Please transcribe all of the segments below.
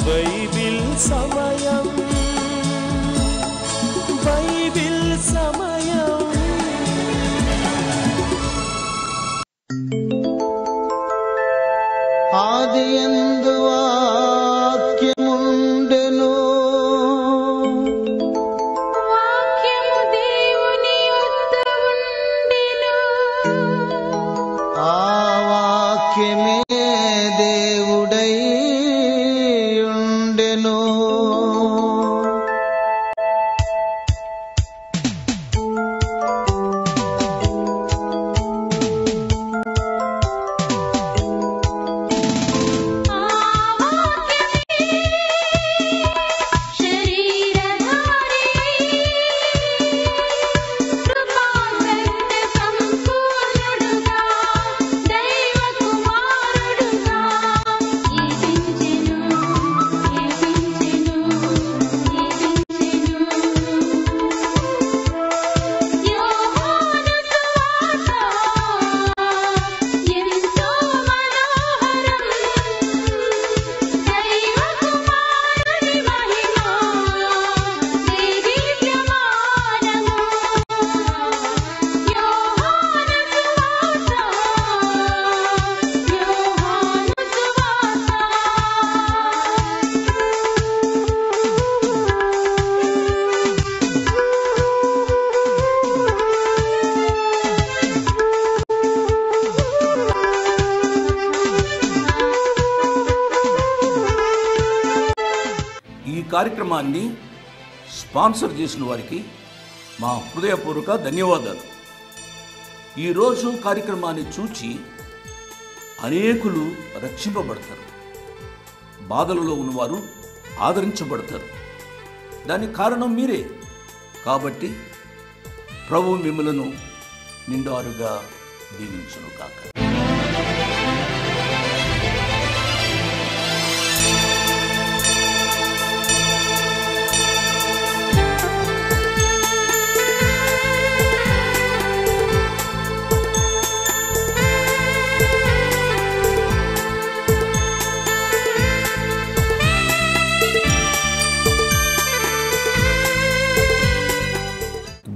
Bible సమయం, Bible సమయం. ఆదియందు వాక్యముండెను, వాక్యము దేవుని యొద్ద ఉండెను, ఆ వాక్యమే దేవుడై ఉండెను. ఈ కార్యక్రమాన్ని స్పాన్సర్ చేసిన వారికి మా హృదయపూర్వక ధన్యవాదాలు. ఈరోజు కార్యక్రమాన్ని చూచి అనేకులు రక్షింపబడతారు, బాధలలో ఉన్నవారు ఆదరించబడతారు. దానికి కారణం మీరే. కాబట్టి ప్రభు మిమ్మలను నిండారుగా దీవించును కాక.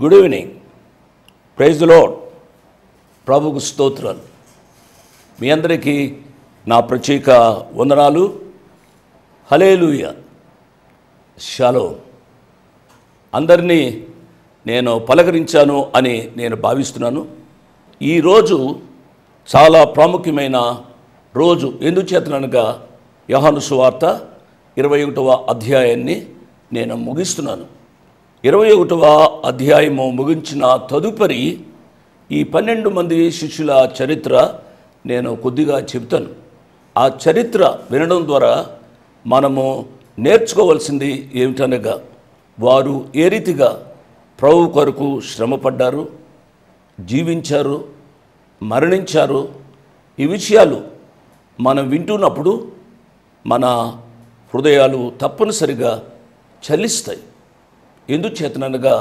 Good evening. Praise the lord. ప్రభుకు స్తోత్రాలు. మీ అందరికీ నా ప్రత్యేక వందనాలు. హల్లెలూయా. షలోమ్. అందరినీ నేను పలకరించాను అని నేను భావిస్తున్నాను. ఈరోజు చాలా ప్రాముఖ్యమైన రోజు. ఎందుచేతనగా యోహాను సువార్త 21వ అధ్యాయాన్ని నేను ముగిస్తున్నాను. 21వ అధ్యాయము ముగించిన తదుపరి ఈ 12 మంది శిష్యుల చరిత్ర నేను కొద్దిగా చెప్తాను. ఆ చరిత్ర వినడం ద్వారా మనము నేర్చుకోవాల్సింది ఏమిటనగా, వారు ఏ రీతిగా ప్రభు కొరకు శ్రమపడ్డారు, జీవించారు, మరణించారు. ఈ విషయాలు మనం వింటున్నప్పుడు మన హృదయాలు తప్పనిసరిగా చలిస్తాయి. ఎందుచేతనగా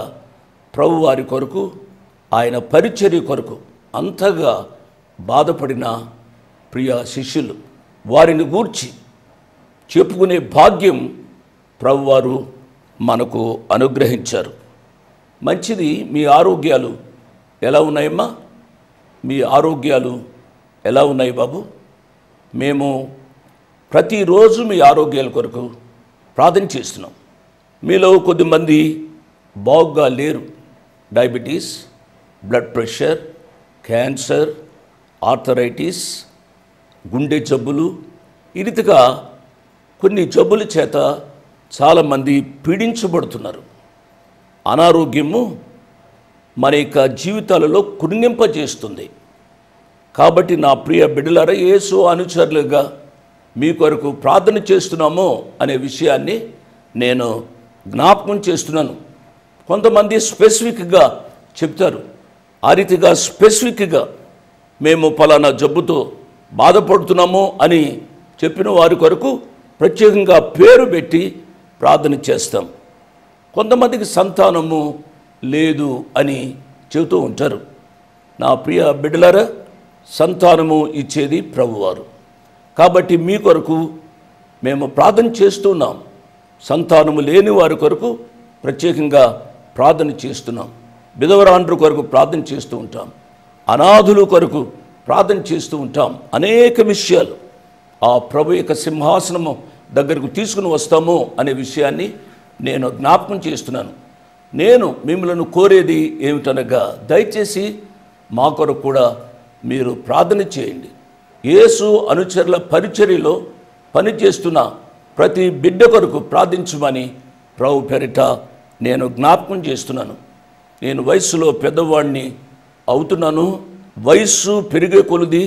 ప్రభు వారి కొరకు, ఆయన పరిచర్య కొరకు అంతగా బాధపడిన ప్రియ శిష్యులు, వారిని గూర్చి చెప్పుకునే భాగ్యం ప్రభువారు మనకు అనుగ్రహించారు. మంచిది. మీ ఆరోగ్యాలు ఎలా ఉన్నాయమ్మా? మీ ఆరోగ్యాలు ఎలా ఉన్నాయి బాబు? మేము ప్రతిరోజు మీ ఆరోగ్యాల కొరకు ప్రార్థన చేస్తున్నాం. మీలో కొద్దిమంది బాగుగా లేరు. Diabetes, blood pressure, cancer, arthritis, గుండె జబ్బులు, ఈ రీతిగా కొన్ని జబ్బుల చేత చాలామంది పీడించబడుతున్నారు. అనారోగ్యము మన యొక్క జీవితాలలో కృంగింపజేస్తుంది. కాబట్టి నా ప్రియ బిడ్డలారా, యేసు అనుచరులుగా మీ కొరకు ప్రార్థన చేస్తున్నామో అనే విషయాన్ని నేను జ్ఞాపకం చేస్తున్నాను. కొంతమంది స్పెసిఫిక్గా చెప్తారు. ఆ రీతిగా స్పెసిఫిక్గా మేము పలానా జబ్బుతో బాధపడుతున్నాము అని చెప్పిన వారి కొరకు ప్రత్యేకంగా పేరు పెట్టి ప్రార్థన చేస్తాం. కొంతమందికి సంతానము లేదు అని చెబుతూ ఉంటారు. నా ప్రియ బిడ్డలారా, సంతానము ఇచ్చేది ప్రభువారు. కాబట్టి మీ కొరకు మేము ప్రార్థన చేస్తున్నాం. సంతానము లేని వారి కొరకు ప్రత్యేకంగా ప్రార్థన చేస్తున్నాం. విధవరాండ్రు కొరకు ప్రార్థన చేస్తూ ఉంటాం. అనాథుల కొరకు ప్రార్థన చేస్తూ ఉంటాం. అనేక విషయాలు ఆ ప్రభు యొక్క సింహాసనము దగ్గరకు తీసుకుని వస్తాము అనే విషయాన్ని నేను జ్ఞాపకం చేస్తున్నాను. నేను మిమ్మల్ని కోరేది ఏమిటనగా, దయచేసి మా కొరకు కూడా మీరు ప్రార్థన చేయండి. యేసు అనుచరుల పరిచర్యలో పనిచేస్తున్న ప్రతి బిడ్డ కొరకు ప్రార్థించమని ప్రభు పేరిట నేను జ్ఞాపకం చేస్తున్నాను. నేను వయస్సులో పెద్దవాడిని అవుతున్నాను. వయస్సు పెరిగే కొలది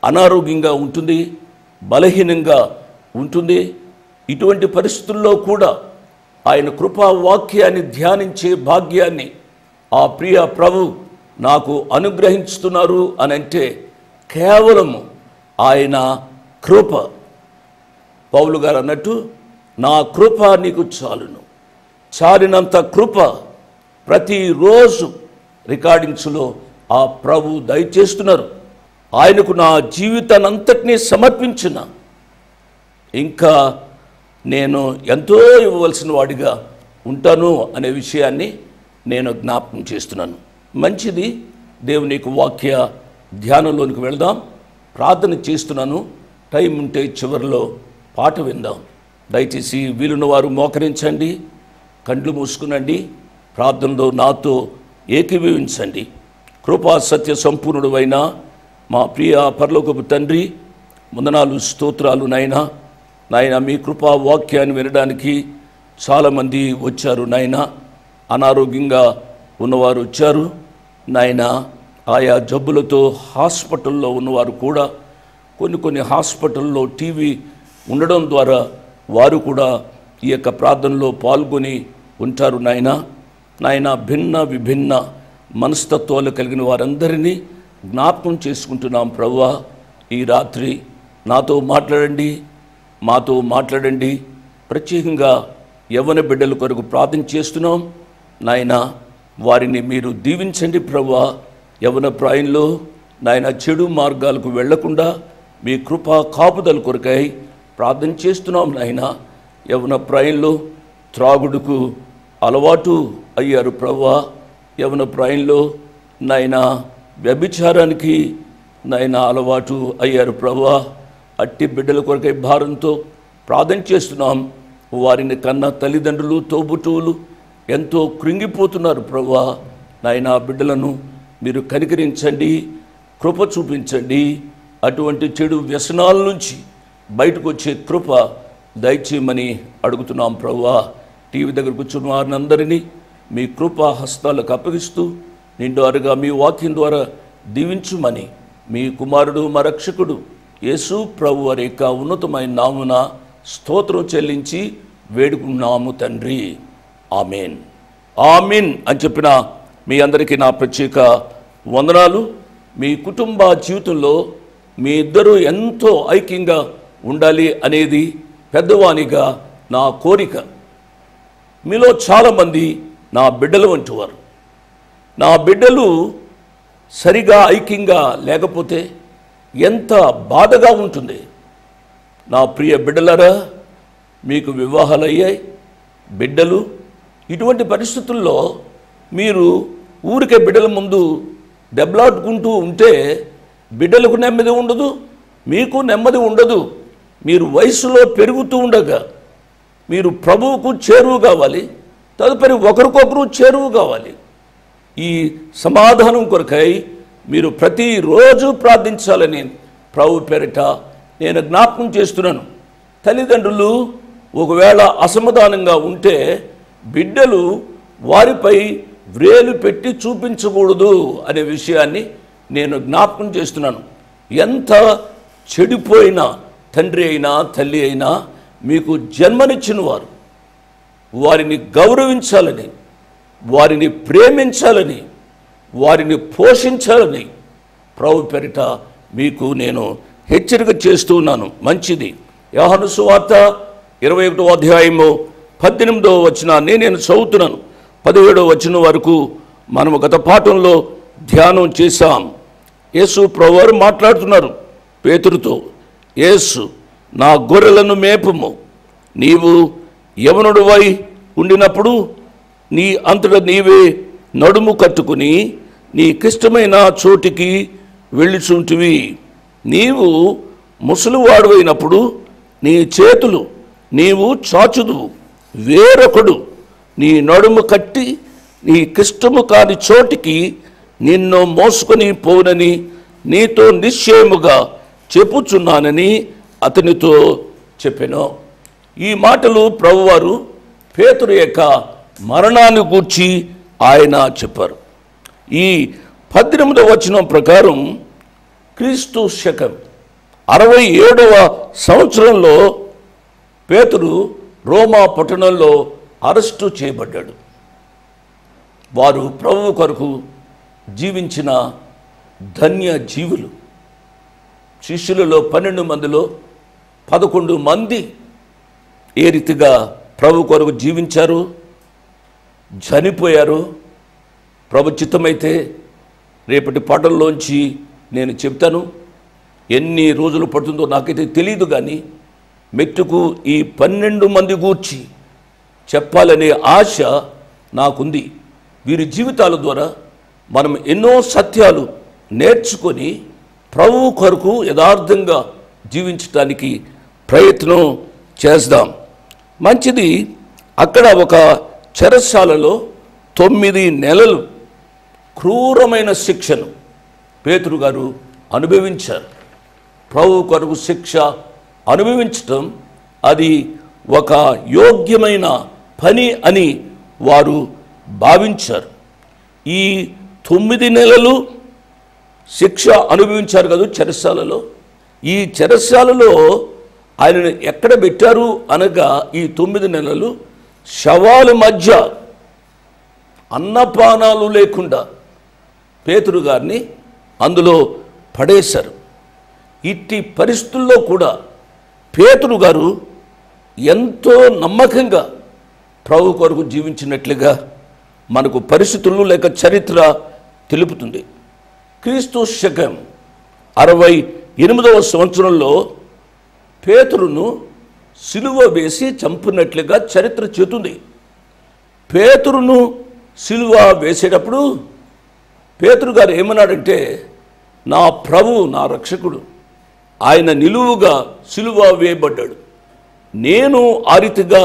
అనారోగ్యంగా ఉంటుంది, బలహీనంగా ఉంటుంది. ఇటువంటి పరిస్థితుల్లో కూడా ఆయన కృపా వాక్యాన్ని ధ్యానించే భాగ్యాన్ని ఆ ప్రియ ప్రభు నాకు అనుగ్రహిస్తున్నారు అని అంటే కేవలము ఆయన కృప. పౌలు గారు అన్నట్టు, నా కృప నీకు చాలును. చాలినంత కృప ప్రతిరోజు రికార్డింగ్స్లో ఆ ప్రభు దయచేస్తున్నారు. ఆయనకు నా జీవితాన్నంతటినీ సమర్పించిన ఇంకా నేను ఎంతో ఇవ్వవలసిన వాడిగా ఉంటాను అనే విషయాన్ని నేను జ్ఞాపకం చేస్తున్నాను. మంచిది, దేవుని వాక్య ధ్యానంలోనికి వెళదాం. ప్రార్థన చేస్తున్నాను. టైం ఉంటే చివరిలో పాట విందాం. దయచేసి వీలున్న వారు మోకరించండి, కండ్లు మూసుకునండి, ప్రార్థనలో నాతో ఏకీభవించండి. కృపా సత్య సంపూర్ణుడు అయిన మా ప్రియ పరలోకపు తండ్రి, వందనాలు స్తోత్రాలు నాయనా. నాయన మీ కృపా వాక్యాన్ని వినడానికి చాలామంది వచ్చారు నాయన. అనారోగ్యంగా ఉన్నవారు వచ్చారు నాయన. ఆయా జబ్బులతో హాస్పిటల్లో ఉన్నవారు కూడా కొన్ని హాస్పిటల్లో టీవీ ఉండడం ద్వారా వారు కూడా ఈ యొక్క ప్రార్థనలో పాల్గొని ఉంటారు నాయన. నాయన భిన్న విభిన్న మనస్తత్వాలు కలిగిన వారందరినీ జ్ఞాపకం చేసుకుంటున్నాం ప్రభువా. ఈ రాత్రి నాతో మాట్లాడండి, మాతో మాట్లాడండి. ప్రత్యేకంగా యవ్వన బిడ్డల కొరకు ప్రార్థన చేస్తున్నాం నాయన. వారిని మీరు దీవించండి ప్రభువా. యవ్వన ప్రాయంలో నాయన చెడు మార్గాలకు వెళ్లకుండా మీ కృపా కాపుదల కొరకై ప్రార్థన చేస్తున్నాం నాయన. యవ్వన ప్రాయంలో త్రాగుడుకు అలవాటు అయ్యారు ప్రభువా. యవ్వన ప్రాయంలో నాయన వ్యభిచారానికి నాయన అలవాటు అయ్యారు ప్రభువా. అట్టి బిడ్డల కొరకై భారంతో ప్రార్థన చేస్తున్నాం. వారిని కన్నా తల్లిదండ్రులు, తోబుట్టువులు ఎంతో కృంగిపోతున్నారు ప్రభువా. నాయన బిడ్డలను మీరు కనికరించండి, కృప చూపించండి. అటువంటి చెడు వ్యసనాల నుంచి బయటకు వచ్చే కృప దయచేయమని అడుగుతున్నాం ప్రభువా. టీవీ దగ్గర కూర్చున్న వారిని అందరినీ మీ కృపా హస్తాలకు అప్పగిస్తూ నిండారుగా మీ వాక్యం ద్వారా దీవించుమని మీ కుమారుడు మా రక్షకుడు యేసు ప్రభు వారి యొక్క ఉన్నతమైన నామున స్తోత్రం చెల్లించి వేడుకున్నాము తండ్రి. ఆమెన్, ఆమెన్ అని చెప్పిన మీ అందరికీ నా ప్రత్యేక వందనాలు. మీ కుటుంబ జీవితంలో మీ ఇద్దరూ ఎంతో ఐక్యంగా ఉండాలి అనేది పెద్దవానిగా నా కోరిక. మీలో చాలామంది నా బిడ్డలు వంటివారు. నా బిడ్డలు సరిగా ఐక్యంగా లేకపోతే ఎంత బాధగా ఉంటుంది. నా ప్రియ బిడ్డలారా, మీకు వివాహాలు అయ్యాయి, బిడ్డలు. ఇటువంటి పరిస్థితుల్లో మీరు ఊరికే బిడ్డల ముందు దెబ్బలాడుకుంటూ ఉంటే బిడ్డలకు నెమ్మది ఉండదు, మీకు నెమ్మది ఉండదు. మీరు వయసులో పెరుగుతూ ఉండగా మీరు ప్రభువుకు చేరువు కావాలి, తదుపరి ఒకరికొకరు చేరువు కావాలి. ఈ సమాధానం కొరకై మీరు ప్రతిరోజు ప్రార్థించాలని ప్రభు పేరిట నేను జ్ఞాపకం చేస్తున్నాను. తల్లిదండ్రులు ఒకవేళ అసమాధానంగా ఉంటే బిడ్డలు వారిపై వ్రేలు పెట్టి చూపించకూడదు అనే విషయాన్ని నేను జ్ఞాపకం చేస్తున్నాను. ఎంత చెడిపోయిన తండ్రి అయినా తల్లి అయినా మీకు జన్మనిచ్చిన వారు వారిని గౌరవించాలని, వారిని ప్రేమించాలని, వారిని పోషించాలని ప్రభు పేరిట మీకు నేను హెచ్చరిక చేస్తూ ఉన్నాను. మంచిది. యోహాను సువార్త 21వ అధ్యాయము 18వ వచనాన్ని నేను చదువుతున్నాను. 17వ వచనం వరకు మనము గత పాఠంలో ధ్యానం చేశాం. యేసు ప్రభువారు మాట్లాడుతున్నారు పేతురుతో. యేసు నా గొర్రెలను మేపుము. నీవు యవనుడివై ఉండినప్పుడు నీ అంతటా నీవే నడుము కట్టుకుని నీకిష్టమైన చోటికి వెళ్ళుచుంటివి. నీవు ముసలివాడువైనప్పుడు నీ చేతులు నీవు చాచుదువు. వేరొకడు నీ నడుము కట్టి నీకిష్టము కాని చోటికి నిన్ను మోసుకొని పోనని నీతో నిశ్చయముగా చెప్పుచున్నానని అతనితో చెప్పెను. ఈ మాటలు ప్రభువారు పేతురు యొక్క మరణాన్ని గూర్చి ఆయన చెప్పారు. ఈ 18వ వచనం ప్రకారం క్రీస్తు శకం 67వ సంవత్సరంలో పేతురు రోమా పట్టణంలో అరెస్టు చేయబడ్డాడు. వారు ప్రభువు కొరకు జీవించిన ధన్య జీవులు. శిష్యులలో 12 మందిలో 11 మంది ఏ రీతిగా ప్రభు కొరకు జీవించారు, చనిపోయారు. ప్రభు చిత్తమైతే రేపటి పాటల్లోంచి నేను చెప్తాను. ఎన్ని రోజులు పడుతుందో నాకైతే తెలియదు, కానీ మెట్టుకు ఈ 12 మంది గూర్చి చెప్పాలనే ఆశ నాకుంది. వీరి జీవితాల ద్వారా మనం ఎన్నో సత్యాలు నేర్చుకొని ప్రభు కొరకు యథార్థంగా జీవించడానికి ప్రయత్నం చేద్దాం. మంచిది. అక్కడ ఒక చెరసాలలో 9 నెలలు క్రూరమైన శిక్షను పేతురు గారు అనుభవించారు. ప్రభు కొరకు శిక్ష అనుభవించటం అది ఒక యోగ్యమైన పని అని వారు భావించారు. ఈ 9 నెలలు శిక్ష అనుభవించారు కదా చెరసాలలో. ఈ చెరసాలలో ఆయనను ఎక్కడ పెట్టారు అనగా ఈ 9 నెలలు శవాల మధ్య అన్నపానాలు లేకుండా పేతురు గారిని అందులో పడేశారు. ఇట్టి పరిస్థితుల్లో కూడా పేతురు గారు ఎంతో నమ్మకంగా ప్రభు కొరకు జీవించినట్లుగా మనకు పరిస్థితులు లేక చరిత్ర తెలుపుతుంది. క్రీస్తు శకం 68వ సంవత్సరంలో పేతురును సిలువ వేసి చంపినట్లుగా చరిత్ర చెబుతుంది. పేతురును సిలువ వేసేటప్పుడు పేతురు గారు ఏమన్నాడంటే, నా ప్రభువు నా రక్షకుడు, ఆయన నిలువుగా సిలువ వేయబడ్డాడు, నేను ఆ రీతిగా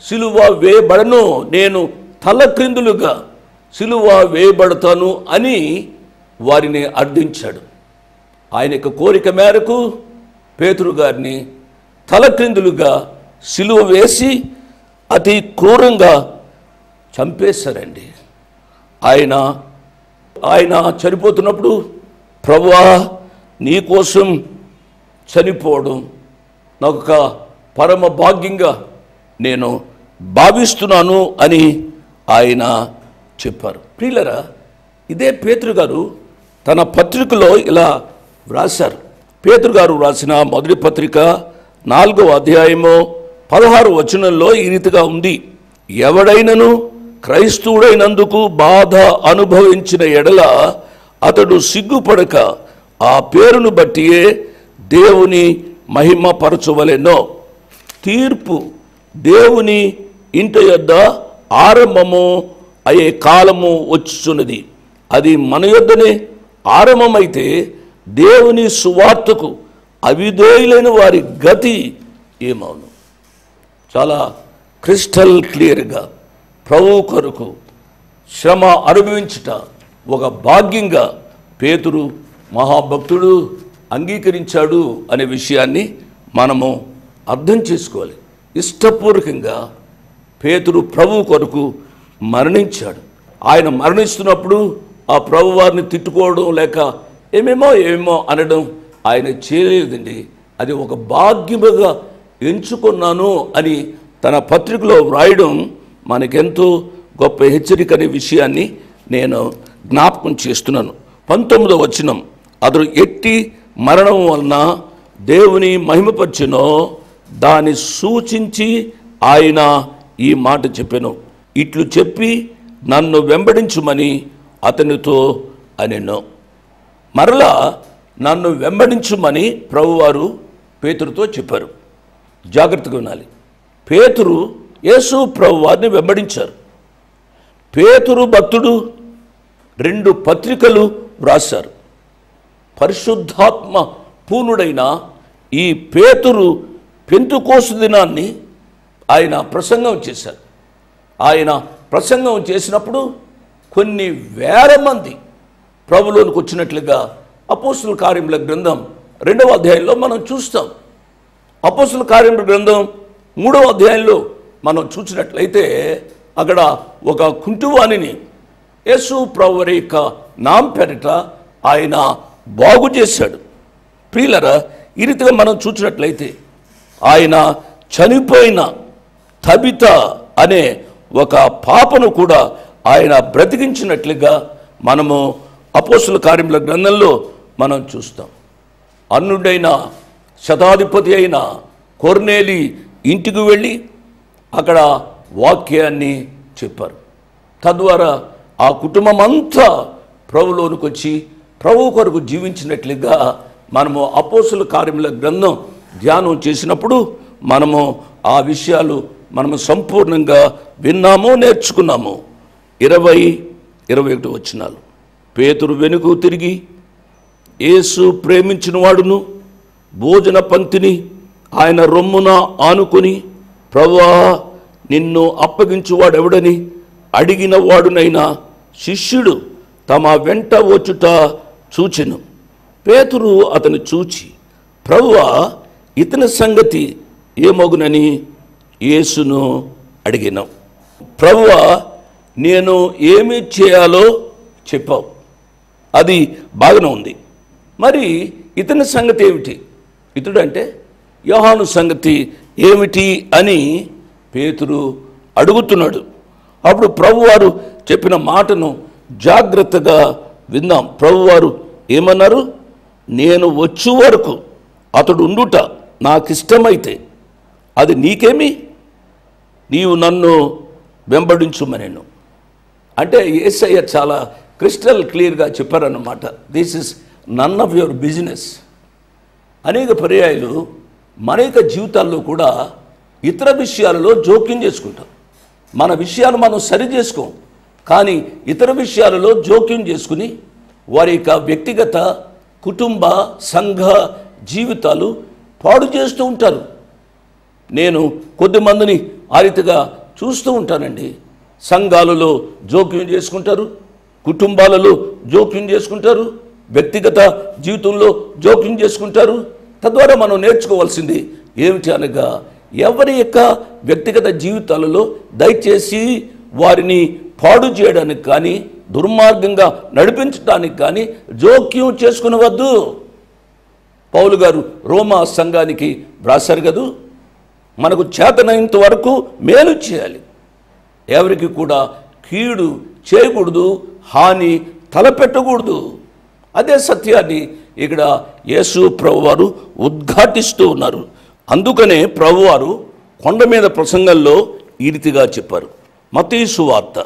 సిలువ వేయబడను, నేను తల క్రిందులుగా సిలువ వేయబడతాను అని వారిని అర్థించాడు. ఆయన యొక్క కోరిక మేరకు పేతురు గారిని తల క్రిందులుగా సిలువ వేసి అతి క్రూరంగా చంపేశారండి. ఆయన చనిపోతున్నప్పుడు, ప్రభువా నీకోసం చనిపోవడం నాకు ఒక పరమ భాగ్యంగా నేను భావిస్తున్నాను అని ఆయన చెప్పారు. ప్రియులరా, ఇదే పేతురు గారు తన పత్రికలో ఇలా వ్రాశారు. పేతురు గారు వ్రాసిన మొదటి పత్రిక 4వ అధ్యాయము 16వ వచనంలో ఈ రీతిగా ఉంది. ఎవడైనను క్రైస్తవుడైనందుకు బాధ అనుభవించిన ఎడల అతడు సిగ్గుపడక ఆ పేరును బట్టియే దేవుని మహిమపరచవలెనో. తీర్పు దేవుని ఇంట యొద్ద ఆరంభము అయ్యే కాలము వచ్చుచున్నది. అది మన యొద్దనే ఆరంభమైతే దేవుని సువార్తకు అవిధేయులైన వారి గతి ఏమవును? చాలా క్రిస్టల్ క్లియర్గా ప్రభు కొరకు శ్రమ అనుభవించుట ఒక భాగ్యంగా పేతురు మహాభక్తుడు అంగీకరించాడు అనే విషయాన్ని మనము అర్థం చేసుకోవాలి. ఇష్టపూర్వకంగా పేతురు ప్రభు కొరకు మరణించాడు. ఆయన మరణిస్తున్నప్పుడు ఆ ప్రభు వారిని తిట్టుకోవడం లేక ఏమేమో అనడం ఆయన చేయలేదండి. అది ఒక భాగ్యముగా ఎంచుకున్నాను అని తన పత్రికలో వ్రాయడం మనకెంతో గొప్ప హెచ్చరిక అనే విషయాన్ని నేను జ్ఞాపకం చేస్తున్నాను. 19వ వచనం, అతడు ఎట్టి మరణం వలన దేవుని మహిమపరచెనో దాన్ని సూచించి ఆయన ఈ మాట చెప్పెను. ఇట్లు చెప్పి నన్ను వెంబడించుమని అతనితో అనెను. మరలా నన్ను వెంబడించుమని ప్రభువారు పేతురుతో చెప్పారు. జాగ్రత్తగా వినాలి. పేతురు యేసు ప్రభువారిని వెంబడించారు. పేతురు భక్తుడు 2 పత్రికలు వ్రాశారు. పరిశుద్ధాత్మ పూర్ణుడైన ఈ పేతురు పెంతెకోస్తు దినాన్ని ఆయన ప్రసంగం చేశారు. ఆయన ప్రసంగం చేసినప్పుడు కొన్ని వేల మంది ప్రభులోనికి వచ్చినట్లుగా అపోస్తలుల కార్యముల గ్రంథం 2వ అధ్యాయంలో మనం చూస్తాం. అపోస్తలుల కార్యముల గ్రంథం 3వ అధ్యాయంలో మనం చూసినట్లయితే అక్కడ ఒక కుంటివానిని యేసు ప్రభువారి యొక్క నామపేరిట ఆయన బాగు చేశాడు. ప్రియులరా, ఈ రీతిగా మనం చూసినట్లయితే ఆయన చనిపోయిన తబిత అనే ఒక పాపను కూడా ఆయన బ్రతికించినట్లుగా మనము అపోస్తలుల కార్యముల గ్రంథంలో మనం చూస్తాం. అన్నుడైన శతాధిపతి అయిన కొర్నేలి ఇంటికి వెళ్ళి అక్కడ వాక్యాన్ని చెప్పారు. తద్వారా ఆ కుటుంబం అంతా ప్రభులోనికి వచ్చి ప్రభు కొరకు జీవించినట్లుగా మనము అపోస్తలుల కార్యముల గ్రంథం ధ్యానం చేసినప్పుడు మనము ఆ విషయాలు మనము సంపూర్ణంగా విన్నాము, నేర్చుకున్నాము. 20-21 వచనాలు. పేతురు వెనుక తిరిగి యేసు ప్రేమించిన వాడును భోజన పంక్తిని ఆయన రొమ్మున ఆనుకొని, ప్రభువా నిన్ను అప్పగించువాడెవడని అడిగిన వాడునైనా శిష్యుడు తమ వెంట వచ్చుట చూచెను. పేతురు అతను చూచి, ప్రభువా ఇతని సంగతి ఏమగునని యేసును అడిగిన. ప్రభువా నేను ఏమి చేయాలో చెప్పావు, అది బాగానే ఉంది. మరి ఇతని సంగతి ఏమిటి? ఇతడు అంటే యోహాను సంగతి ఏమిటి అని పేతురు అడుగుతున్నాడు. అప్పుడు ప్రభువారు చెప్పిన మాటను జాగ్రత్తగా విందాం. ప్రభువారు ఏమన్నారు? నేను వచ్చు వరకు అతడు ఉండుట నాకిష్టమైతే అది నీకేమి, నీవు నన్ను వెంబడించుమనేను. అంటే యేసయ్య చాలా క్రిస్టల్ క్లియర్గా చెప్పారన్నమాట. This is none of your business. అనేక పర్యాయాలు మన యొక్క జీవితాల్లో కూడా ఇతర విషయాలలో జోక్యం చేసుకుంటాం. మన విషయాలు మనం సరి చేసుకోం, కానీ ఇతర విషయాలలో జోక్యం చేసుకుని వారి యొక్క వ్యక్తిగత కుటుంబ సంఘ జీవితాలు పాడు చేస్తూ ఉంటారు. నేను కొద్దిమందిని ఆ రీతిగా చూస్తూ ఉంటానండి. సంఘాలలో జోక్యం చేసుకుంటారు, కుటుంబాలలో జోక్యం చేసుకుంటారు, వ్యక్తిగత జీవితంలో జోక్యం చేసుకుంటారు. తద్వారా మనం నేర్చుకోవాల్సింది ఏమిటి అనగా, ఎవరి యొక్క వ్యక్తిగత జీవితాలలో దయచేసి వారిని పాడు చేయడానికి కానీ దుర్మార్గంగా నడిపించడానికి కానీ జోక్యం చేసుకునవద్దు. పౌలు గారు రోమా సంఘానికి వ్రాసారు కదూ, మనకు చేతనైనంత వరకు మేలు చేయాలి, ఎవరికి కూడా కీడు చేయకూడదు, హాని తలపెట్టకూడదు. అదే సత్యాన్ని ఇక్కడ యేసు ప్రభువారు ఉద్ఘాటిస్తూ ఉన్నారు. అందుకనే ప్రభువారు కొండ మీద ప్రసంగంలో ఈ రీతిగా చెప్పారు. మత్తయి సువార్త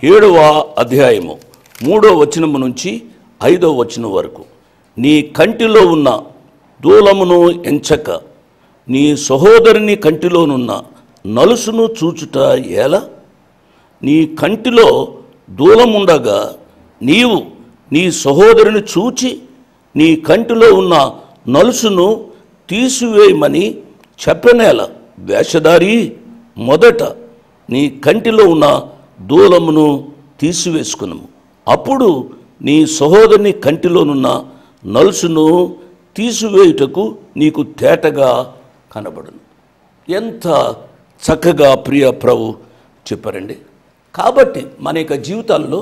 7వ అధ్యాయము 3వ వచనము నుంచి 5వ వచనం వరకు, నీ కంటిలో ఉన్న దూలమును ఎంచక నీ సహోదరుని కంటిలోనున్న నలుసును చూచుట ఎలా? నీ కంటిలో దూలముండగా నీవు నీ సహోదరుని చూచి నీ కంటిలో ఉన్న నలుసును తీసివేయమని చెప్పనేల? వేషధారి, మొదట నీ కంటిలో ఉన్న దూలమును తీసివేసుకునము, అప్పుడు నీ సహోదరుని కంటిలోనున్న నలుసును తీసివేయుటకు నీకు తేటగా కనబడును. ఎంత చక్కగా ప్రియ ప్రభు చెప్పారండి. కాబట్టి మన యొక్క జీవితాల్లో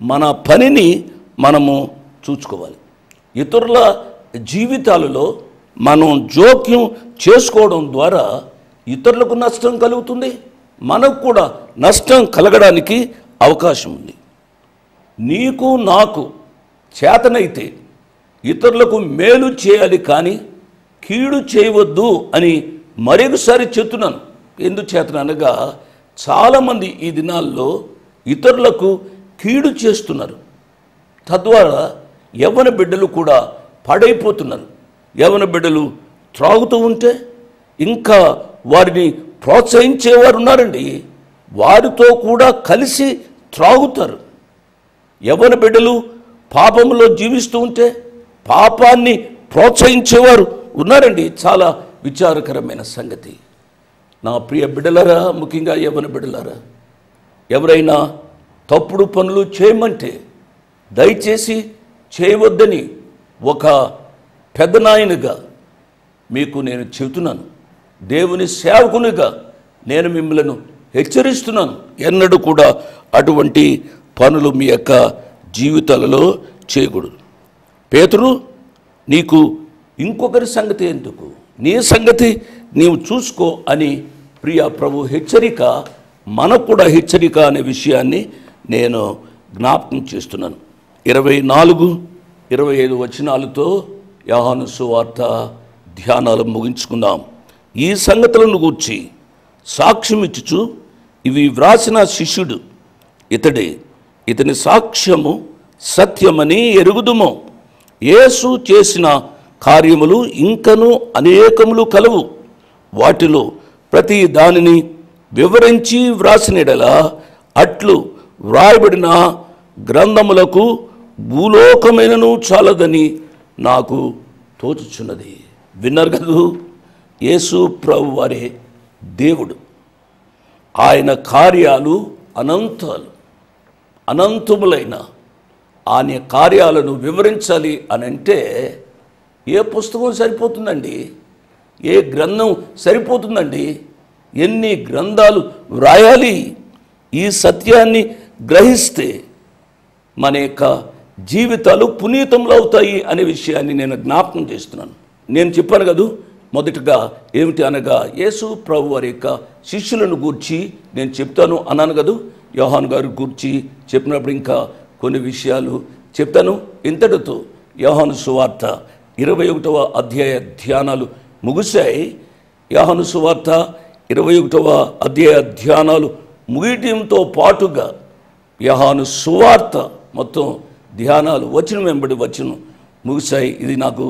మన పనిని మనము చూసుకోవాలి. ఇతరుల జీవితాలలో మనం జోక్యం చేసుకోవడం ద్వారా ఇతరులకు నష్టం కలుగుతుంది, మనకు కూడా నష్టం కలగడానికి అవకాశం ఉంది. నీకు నాకు చేతనైతే ఇతరులకు మేలు చేయాలి, కానీ కీడు చేయవద్దు అని మరొకసారి చెప్తున్నాను. ఎందుచేతనగా చాలామంది ఈ దినాల్లో ఇతరులకు కీడు చేస్తున్నారు. తద్వారా యవ్వన బిడ్డలు కూడా పాడైపోతున్నారు. యవ్వన బిడ్డలు త్రాగుతూ ఉంటే, ఇంకా వారిని ప్రోత్సహించేవారు ఉన్నారండి. వారితో కూడా కలిసి త్రాగుతారు. యవ్వన బిడ్డలు పాపంలో జీవిస్తూ ఉంటే పాపాన్ని ప్రోత్సహించేవారు ఉన్నారండి. చాలా విచారకరమైన సంగతి. నా ప్రియ బిడ్డలారా, ముఖ్యంగా యవ్వన బిడ్డలారా, ఎవరైనా తప్పుడు పనులు చేయమంటే దయచేసి చేయవద్దని ఒక పెద్దనాయనగా మీకు నేను చెబుతున్నాను. దేవుని సేవకునిగా నేను మిమ్మల్ని హెచ్చరిస్తున్నాను. ఎన్నడూ కూడా అటువంటి పనులు మీ యొక్క జీవితాలలో చేయకూడదు. పేతురు, నీకు ఇంకొకరి సంగతి ఎందుకు, నీ సంగతి నీవు చూసుకో అని ప్రియ ప్రభు హెచ్చరిక, మనకు కూడా హెచ్చరిక అనే విషయాన్ని నేను జ్ఞాపకం చేస్తున్నాను. 24-25 వచనాలతో యోహాను సువార్త ధ్యానాలు ముగించుకుందాం. ఈ సంగతులను గూర్చి సాక్ష్యం ఇచ్చుచు ఇవి వ్రాసిన శిష్యుడు ఇతడే, ఇతని సాక్ష్యము సత్యమని ఎరుగుదుము. యేసు చేసిన కార్యములు ఇంకను అనేకములు కలవు. వాటిలో ప్రతి దానిని వివరించి వ్రాసినడలా అట్లు వ్రాయబడిన గ్రంథములకు భూలోకమైనను చాలదని నాకు తోచుచున్నది. విన్నారు కదూ, యేసు ప్రభు వారే దేవుడు. ఆయన కార్యాలు అనంతములైన ఆయన కార్యాలను వివరించాలి అని అంటే ఏ పుస్తకం సరిపోతుందండి, ఏ గ్రంథం సరిపోతుందండి? ఎన్ని గ్రంథాలు వ్రాయాలి? ఈ సత్యాన్ని గ్రహిస్తే మన యొక్క జీవితాలు పునీతములు అవుతాయి అనే విషయాన్ని నేను జ్ఞాపకం చేస్తున్నాను. నేను చెప్పాను కదూ, మొదటగా ఏమిటి అనగా యేసు ప్రభు వారి యొక్క శిష్యులను గూర్చి నేను చెప్తాను అన్నాను కదూ. యోహాను గారి గూర్చి చెప్పినప్పుడు ఇంకా కొన్ని విషయాలు చెప్తాను. ఇంతటితో యోహాను సువార్త 21వ అధ్యాయ ధ్యానాలు ముగిశాయి. యోహాను సువార్త 21వ అధ్యాయ ధ్యానాలు ముగియటంతో పాటుగా యోహాను సువార్త మొత్తం ధ్యానాలు వచనం వెంబడి వచనం ముగిశాయి. ఇది నాకు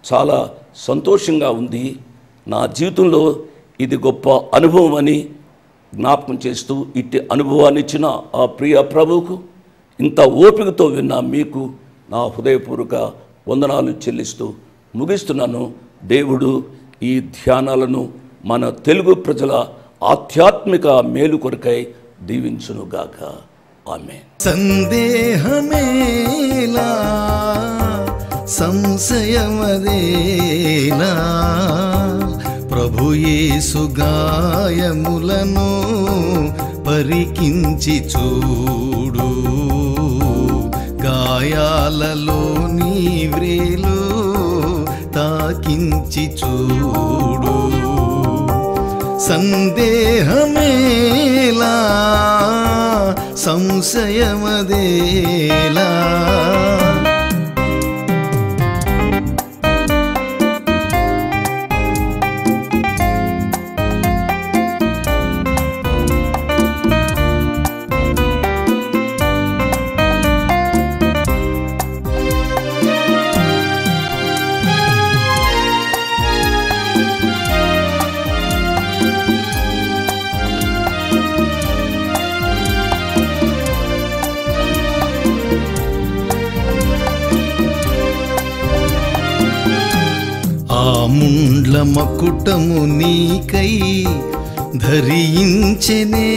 చాలా సంతోషంగా ఉంది. నా జీవితంలో ఇది గొప్ప అనుభవం అని జ్ఞాపకం చేస్తూ ఇట్టి అనుభవాన్ని ఇచ్చిన ఆ ప్రియ ప్రభువుకు, ఇంత ఓపికతో విన్న మీకు నా హృదయపూర్వక వందనాలు చెల్లిస్తూ ముగిస్తున్నాను. దేవుడు ఈ ధ్యానాలను మన తెలుగు ప్రజల ఆధ్యాత్మిక మేలు కొరకై దీవించునుగాక. ఆమేన్. సందేహమేలా సంశయమదేలా, ప్రభు యేసు గాయములను పరికించి చూడు, గాయాలలో నీ వ్రేలు తాకించి చూడు. సందేహమేలా సంశయమదేలా, ముండ్ల మకుటము నీకై ధరించెనే,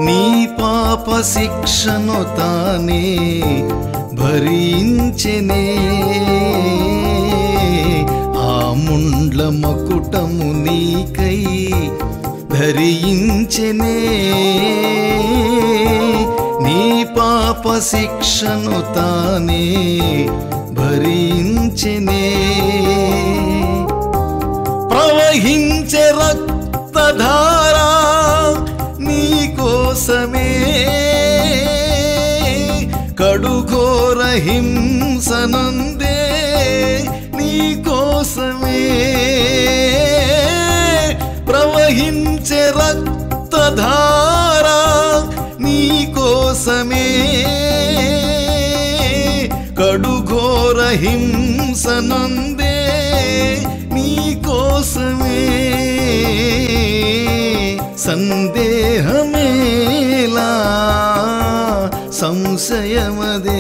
నీ పాప శిక్షను తానే భరించెనే. ఆ ముండ్ల మకుటము నీకై ధరించెనే, నీ పాప శిక్షను తానే భరించెనే. ప్రవహించే రక్తధారా నీ కోసమే, కడుఘోర హింసనందే నీ కోసమే. ప్రవహించే రక్తధారా నీ కోసమే, కడుఘోర హింసనందే నీ కోసమే సందేహమేలా సంశయమదేలా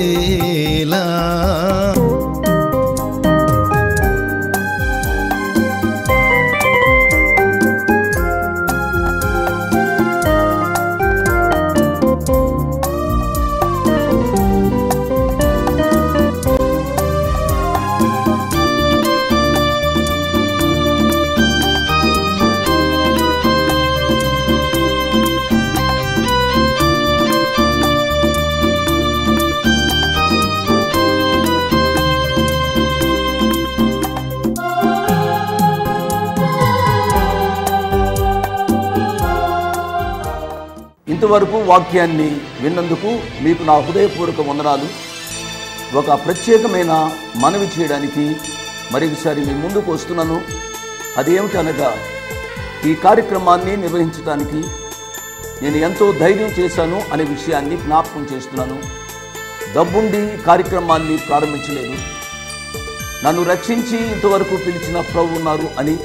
ఇంతవరకు వాక్యాన్ని విన్నందుకు మీకు నా హృదయపూర్వక వందనాలు. ఒక ప్రత్యేకమైన మనవి చేయడానికి మరొకసారి మీ ముందుకు వస్తున్నాను. అదేమిటనగా, ఈ కార్యక్రమాన్ని నిర్వహించడానికి నేను ఎంతో ధైర్యం చేశాను అనే విషయాన్ని జ్ఞాపకం చేస్తున్నాను. డబ్బుండి కార్యక్రమాన్ని ప్రారంభించలేదు. నన్ను రక్షించి ఇంతవరకు పిలిచిన ప్రభు ఉన్నారు అని,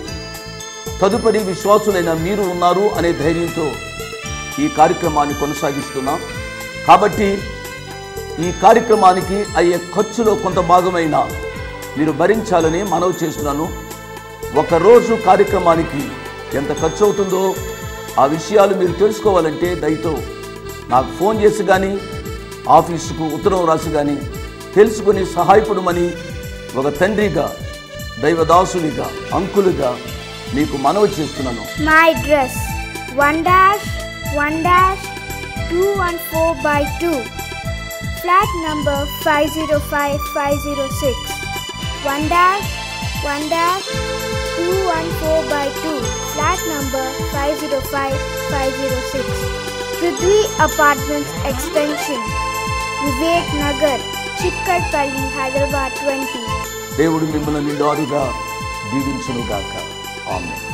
తదుపరి విశ్వాసులైన మీరు ఉన్నారు అనే ధైర్యంతో ఈ కార్యక్రమాన్ని కొనసాగిస్తున్నాం. కాబట్టి ఈ కార్యక్రమానికి అయ్యే ఖర్చులో కొంత భాగమైన మీరు భరించాలని మనవి చేస్తున్నాను. ఒకరోజు కార్యక్రమానికి ఎంత ఖర్చు అవుతుందో ఆ విషయాలు మీరు తెలుసుకోవాలంటే దయతో నాకు ఫోన్ చేసి కానీ ఆఫీసుకు ఉత్తరం రాసి కానీ తెలుసుకొని సహాయపడమని ఒక తండ్రిగా, దైవదాసునిగా, అంకులుగా మీకు మనవి చేస్తున్నాను. My address 1-1-214/2, flat number 505506. 1-1-214/2, flat number 505506. Prithvi Apartments Extension, Vivek Nagar, Chikkarpalli, Hyderabad 20. దేవుడు మిమ్మల్ని నిండారుగా దీవించునుగాక. ఆమేన్.